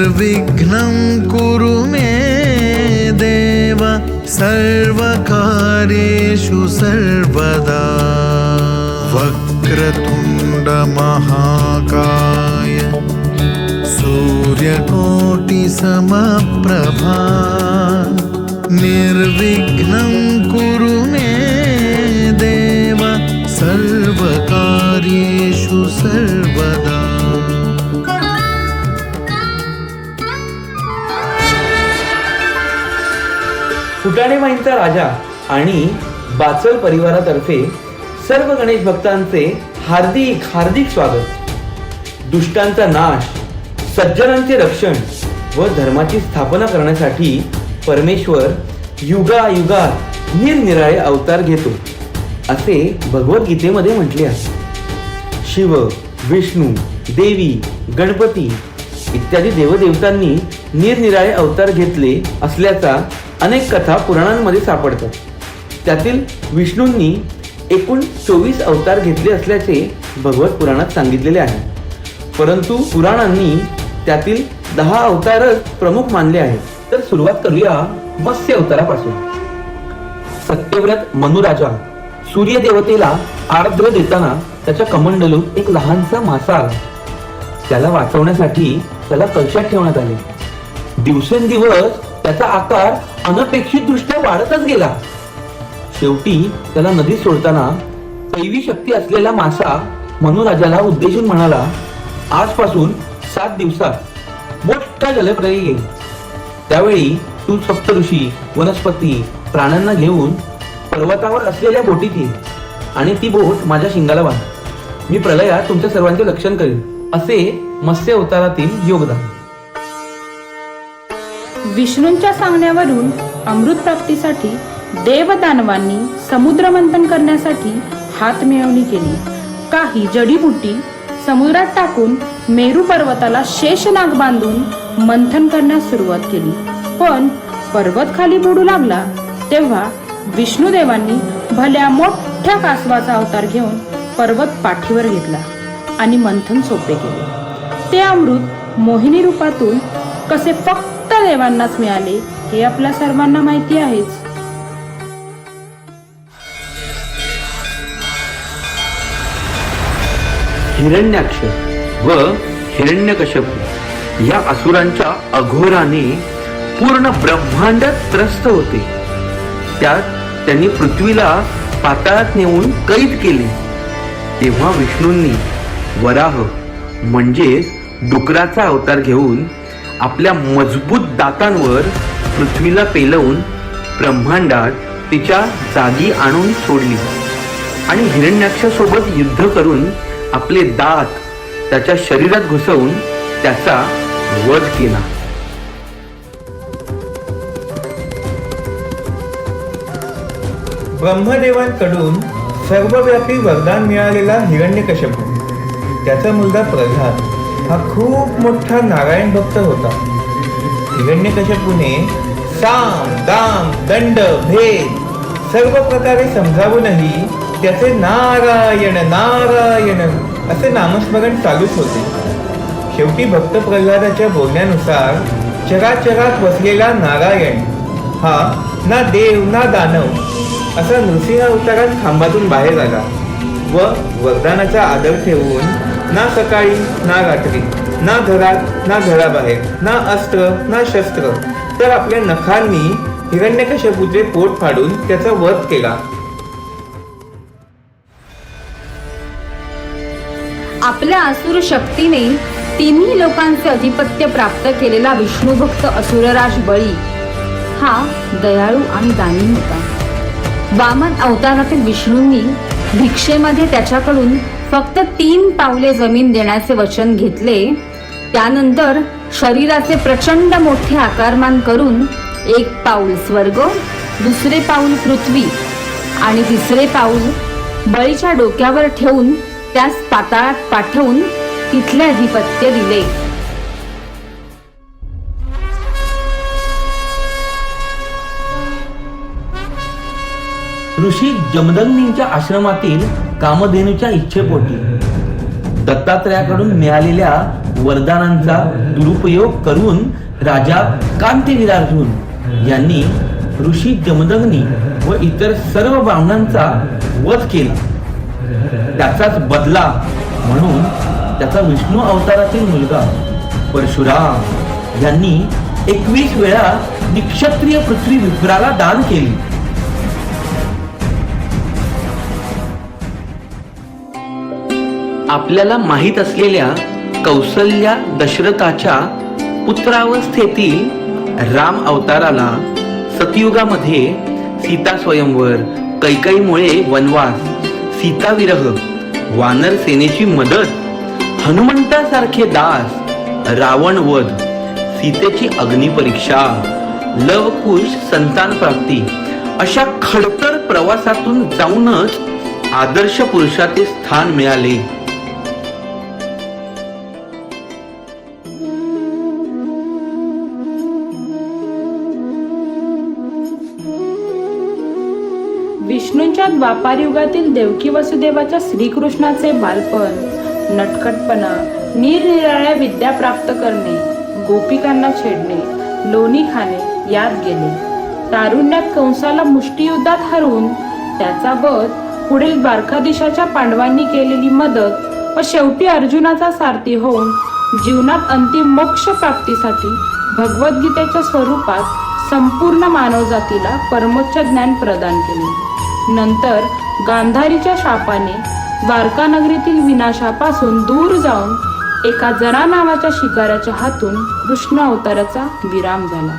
निर्विघ्नं कुरु मे देव सर्वकार्येषु सर्वदा। वक्रतुण्ड महाकाय सूर्यकोटिसमप्रभा निर्विघ्नं कुरु मे देव सर्वकार्येषु सर्वदा। फुटाणेमाईंचा राजा आणि बाचल परिवारातर्फे सर्व गणेश भक्तांचे हार्दिक हार्दिक स्वागत. दुष्टांचा नाश, सज्जनांचे रक्षण व धर्माची स्थापना करण्यासाठी परमेश्वर युगायुगात निरनिराळे अवतार घेतो असे भगवद्गीतेमध्ये म्हटले आहे. शिव, विष्णू, देवी, गणपती इत्यादी देवदेवतांनी निरनिराळे अवतार घेतले असल्याचा अनेक कथा पुराणांमध्ये सापडतात. त्यातील विष्णूंनी एकूण 24 अवतार घेतले असल्याचे भगवत पुराणात सांगितलेले आहे. परंतु पुराणांनी त्यातील 10 अवतारच प्रमुख मानले आहेत. तर सुरुवात करूया मत्स्य अवतारापासून. सत्यव्रत मनुराजा सूर्यदेवतेला आर्द्र देताना त्याच्या कमंडलूत एक लहानसा मासा आला. त्याला वाचवण्यासाठी त्याला कलशात ठेवण्यात आले. दिवसेंदिवस त्याचा आकार अनपेक्षित दृष्ट्या वाढतच गेला. शेवटी त्याला नदीत सोडताना दैवी शक्ती असलेला मासा मनुराजाला उद्देशून म्हणाला, आजपासून 7 दिवसात मोठा जलप्रलय येईल. त्यावेळी तू सप्तऋषी, वनस्पती, प्राण्यांना घेऊन पर्वतावर असलेल्या बोटीत ये आणि ती बोट माझ्या शिंगाला बांध. मी प्रलयात तुमच्या सर्वांचे रक्षण करेन. असे मत्स्य अवतारातील योगदान. विष्णूंच्या सांगण्यावरून अमृत प्राप्तीसाठी देवदानवांनी समुद्र मंथन करण्यासाठी हात मिळवणी केली. काही जडीबुटी समुद्रात टाकून मेरू पर्वताला शेषनाग बांधून मंथन करण्यास सुरुवात केली. पण पर्वत खाली बुडू लागला तेव्हा विष्णुदेवांनी भल्या मोठ्या कासवाचा अवतार घेऊन पर्वत पाठीवर घेतला आणि मंथन सोपे केले. ते अमृत मोहिनी रूपातून कसे फक्त देवांनाच मिळाले हे आपल्या सर्वांना माहिती आहेच. हिरण्याक्ष व हिरण्यकश्यप या असुरांच्या अघोराने पूर्ण ब्रह्मांड त्रस्त होते. त्यात त्यांनी पृथ्वीला पाताळात नेऊन कैद केले. तेव्हा विष्णूंनी वराह म्हणजे डुकराचा अवतार घेऊन आपल्या मजबूत दातांवर पृथ्वीला पेलवून ब्रह्मांडात तिच्या जागी आणून सोडली आणि हिरण्याक्षासोबत युद्ध करून आपले दात त्याच्या शरीरात घुसवून त्याचा वध केला. ब्रह्मदेवांकडून सर्वव्यापी वरदान मिळालेला हिरण्यकश्यप, त्याचा मुलगा प्रल्हाद हा खूप मोठा नारायण भक्त होता. हिरण्यकश्यपूने साम, दाम, दंड, भेद सर्व प्रकारे समजावूनही त्याचे नारायण नारायण असे नामस्मरण चालूच होते. शेवटी भक्त प्रल्हादाच्या बोलण्यानुसार चराचरात वसलेला नारायण हा ना देव ना दानव असा नृसिंह अवतारात खांबातून बाहेर आला व वरदानाचा आदर ठेवून ना सकाळी ना रात्री, ना घरात ना घराबाहेर, ना अस्त्र ना शस्त्र, तर आपल्या नखांनी हिरण्यकश्यपूचे पोट फाडून त्याचा वध केला. आपल्या असुर शक्तीने तिन्ही लोकांचे अधिपत्य प्राप्त केलेला विष्णू भक्त असुरराज बळी हा दयाळू आणि दानी होता. वामन अवतारातील विष्णूंनी भिक्षेमध्ये त्याच्याकडून फक्त 3 पावले जमीन देण्याचे वचन घेतले. त्यानंतर शरीराचे प्रचंड मोठे आकारमान करून 1 पाऊल स्वर्ग, 2 पाऊल पृथ्वी आणि 3 पाऊल बळीच्या डोक्यावर ठेवून त्यास पाताळात पाठवून तिथले अधिपत्य दिले. ऋषी जमदग्नींच्या आश्रमातील कामधेनूच्या इच्छेपोटी दत्तात्रयाकडून मिळालेल्या वरदानांचा दुरुपयोग करून राजा कांतीवीरार्जुन यांनी ऋषी जमदग्नी व इतर सर्व ब्राह्मणांचा वध केला. त्याचाच बदला म्हणून त्याचा विष्णू अवतारातील मुलगा परशुराम यांनी 21 वेळा निक्षत्रिय पृथ्वी विप्राला दान केली. आपल्याला माहित असलेल्या कौसल्या दशरथाच्या पुत्रावस्थेतील राम अवताराला सतयुगामध्ये सीता स्वयंवर, कैकईमुळे वनवास, सीताविरह, वानर सेनेची मदत, हनुमंतासारखे दास, रावण वध, सीतेची अग्निपरीक्षा, लवकुश संतान प्राप्ती अशा खडतर प्रवासातून जाऊनच आदर्श पुरुषाचे स्थान मिळाले. विष्णूंच्या द्वापार युगातील देवकी वसुदेवाच्या श्रीकृष्णाचे बालपण, नटखटपणा, निरनिराळ्या विद्या प्राप्त करणे, गोपिकांना छेडणे, लोणी खाणे यात गेले. तारुण्यात कंसाला मुष्टियुद्धात हरवून त्याचा वध, पुढील द्वारकाधीशाच्या पांडवांनी केलेली मदत व शेवटी अर्जुनाचा सारथी होऊन जीवनात अंतिम मोक्ष प्राप्तीसाठी भगवद्गीतेच्या स्वरूपात संपूर्ण मानवजातीला परमोच्च ज्ञान प्रदान केले. नंतर गांधारीच्या शापाने द्वारका नगरीतील विनाशापासून दूर जाऊन एका जरा नावाच्या शिकाऱ्याच्या हातून कृष्ण अवताराचा विराम झाला.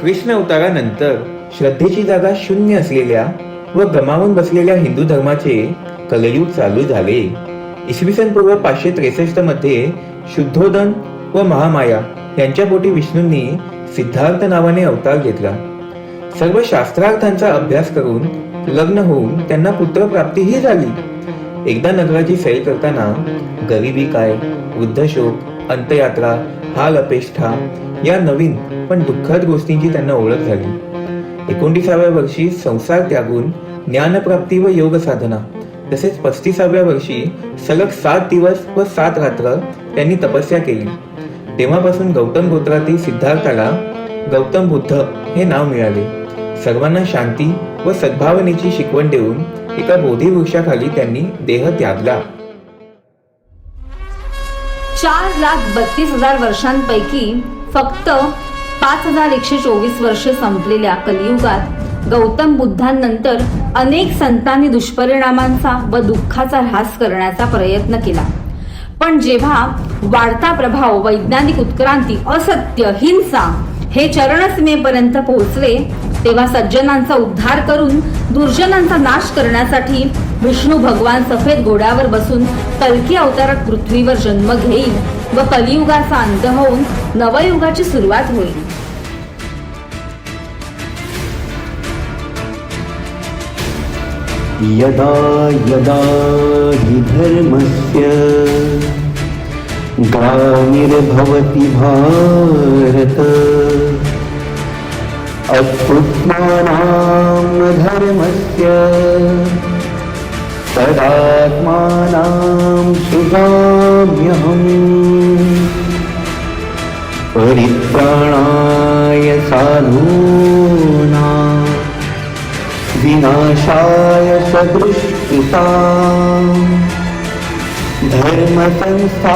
कृष्ण अवतारानंतर श्रद्धेची जागा शून्य असलेल्या व गमावून बसलेल्या हिंदू धर्माचे कलयुग चालू झाले. इसवी सन पूर्व 563 मध्ये शुद्धोदन व महामाया यांच्या पोटी विष्णूंनी सिद्धार्थ नावाने अवतार घेतला. सर्व शास्त्रार्थांचा अभ्यास करून लग्न होऊन त्यांना पुत्रप्राप्तीही झाली. एकदा नगराची सैर करताना गरिबी काय, वृद्धशोक, अंतयात्रा, हाल अपेष्टा या नवीन पण दुःखद गोष्टींची त्यांना ओळख झाली. 29व्या वर्षी संसार त्यागून ज्ञानप्राप्ती व योग साधना, तसेच 35व्या वर्षी सलग 7 दिवस व 7 रात्र त्यांनी तपस्या केली. तेव्हापासून गौतम गोत्रातील सिद्धार्थाला गौतम बुद्ध हे नाव मिळाले. सर्वांना शांती व सद्भावनेची शिकवण देऊन एका बोधी वृक्षाखाली त्यांनी देह त्यागला. 4,32,000 वर्षांपैकी फक्त 5,124 वर्षे संपलेल्या कलियुगात गौतम बुद्धांनंतर अनेक संतांनी दुष्परिणामांचा व दुःखाचा ऱ्हास करण्याचा प्रयत्न केला. पण जेव्हा वाढता प्रभाव, वैज्ञानिक उत्क्रांती, असत्य, हिंसा हे चरणसीमेपर्यंत पोहोचले, तेव्हा सज्जनांचा उद्धार करून दुर्जनांचा नाश करण्यासाठी विष्णू भगवान सफेद घोड्यावर बसून कल्की अवतारात पृथ्वीवर जन्म घेईल व कलियुगाचा अंत होऊन नवयुगाची सुरुवात होईल. यदा यदा हि धर्मस्य ग्लानिर्भवति भारत अभ्युत्थानं धर्मस्य तदात्मानं सृजाम्यहम् परित्राणाय साधूनां विनाशाय सदृष्कृतां धर्म संस्थापनार्थाय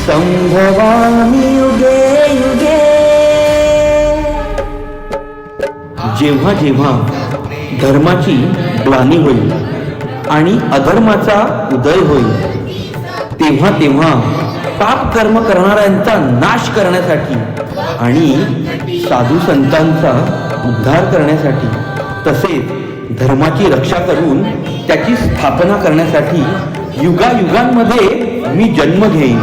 संभवामि युगे युगे. जेव्हा जेव्हा धर्माची ग्लानी होईल आणि अधर्माचा उदय होईल, तेव्हा तेव्हा पाप कर्म करणाऱ्यांचा नाश करण्यासाठी आणि साधू संतांचा उद्धार करण्यासाठी, तसेच धर्माची रक्षा करून त्याची स्थापना करण्यासाठी युगायुगांमध्ये मी जन्म घेईन.